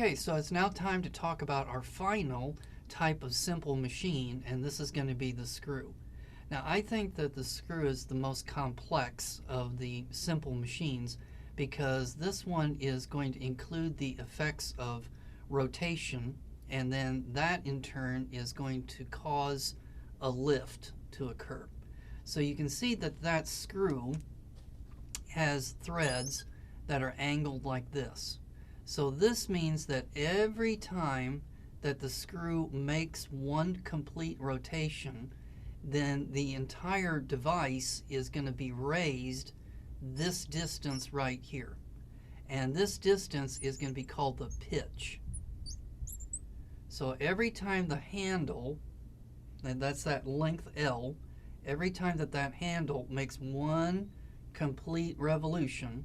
Okay, so it's now time to talk about our final type of simple machine, and this is going to be the screw. Now, I think that the screw is the most complex of the simple machines because this one is going to include the effects of rotation, and then that in turn is going to cause a lift to occur. So you can see that that screw has threads that are angled like this. So this means that every time that the screw makes one complete rotation, then the entire device is going to be raised this distance right here. And this distance is going to be called the pitch. So every time the handle, and that's that length L, every time that that handle makes one complete revolution,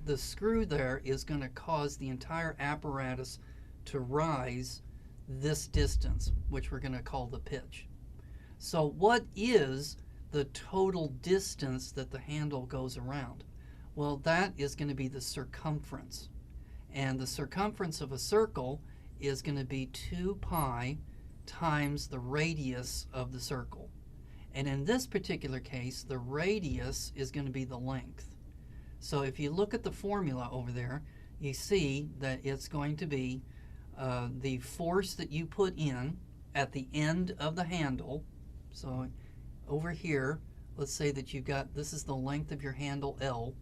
the screw there is going to cause the entire apparatus to rise this distance, which we're going to call the pitch. So what is the total distance that the handle goes around? Well, that is going to be the circumference. And the circumference of a circle is going to be 2 pi times the radius of the circle. And in this particular case, the radius is going to be the length. So if you look at the formula over there, you see that it's going to be the force that you put in at the end of the handle. So over here, let's say that you've got, this is the length of your handle L.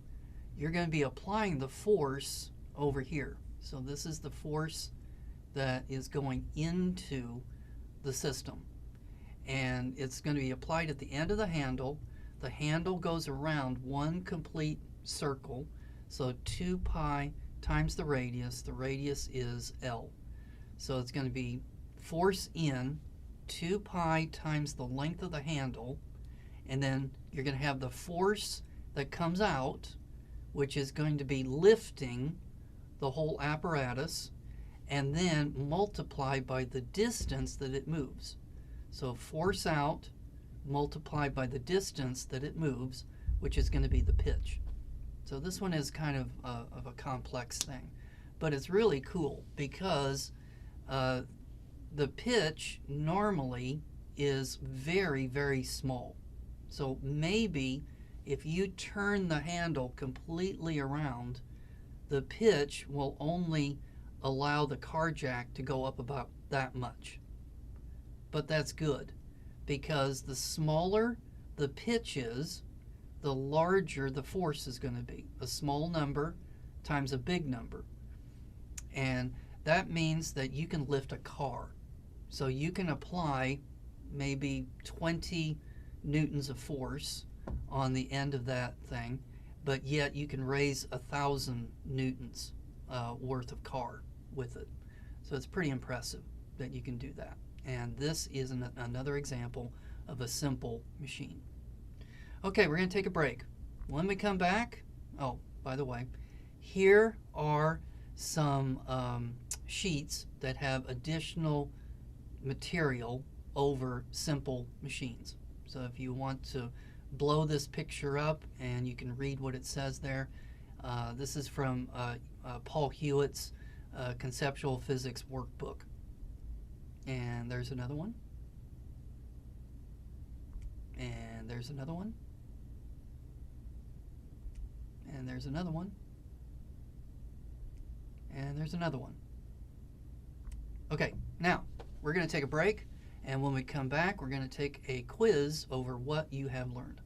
You're going to be applying the force over here. So this is the force that is going into the system. And it's going to be applied at the end of the handle. The handle goes around one complete circle, so 2 pi times the radius is L. So it's going to be force in 2 pi times the length of the handle, and then you're going to have the force that comes out, which is going to be lifting the whole apparatus, and then multiply by the distance that it moves. So force out multiplied by the distance that it moves, which is going to be the pitch. So this one is kind of a complex thing, but it's really cool because the pitch normally is very, very small. So maybe if you turn the handle completely around, the pitch will only allow the car jack to go up about that much. But that's good because the smaller the pitch is, the larger the force is going to be. A small number times a big number. And that means that you can lift a car. So you can apply maybe 20 newtons of force on the end of that thing, but yet you can raise 1,000 newtons worth of car with it. So it's pretty impressive that you can do that. And this is another example of a simple machine. Okay, we're going to take a break. When we come back, oh, by the way, here are some sheets that have additional material over simple machines. So if you want to blow this picture up and you can read what it says there, this is from Paul Hewitt's Conceptual Physics Workbook. And there's another one. And there's another one. And there's another one. And there's another one. Okay, now we're going to take a break, and when we come back, we're going to take a quiz over what you have learned.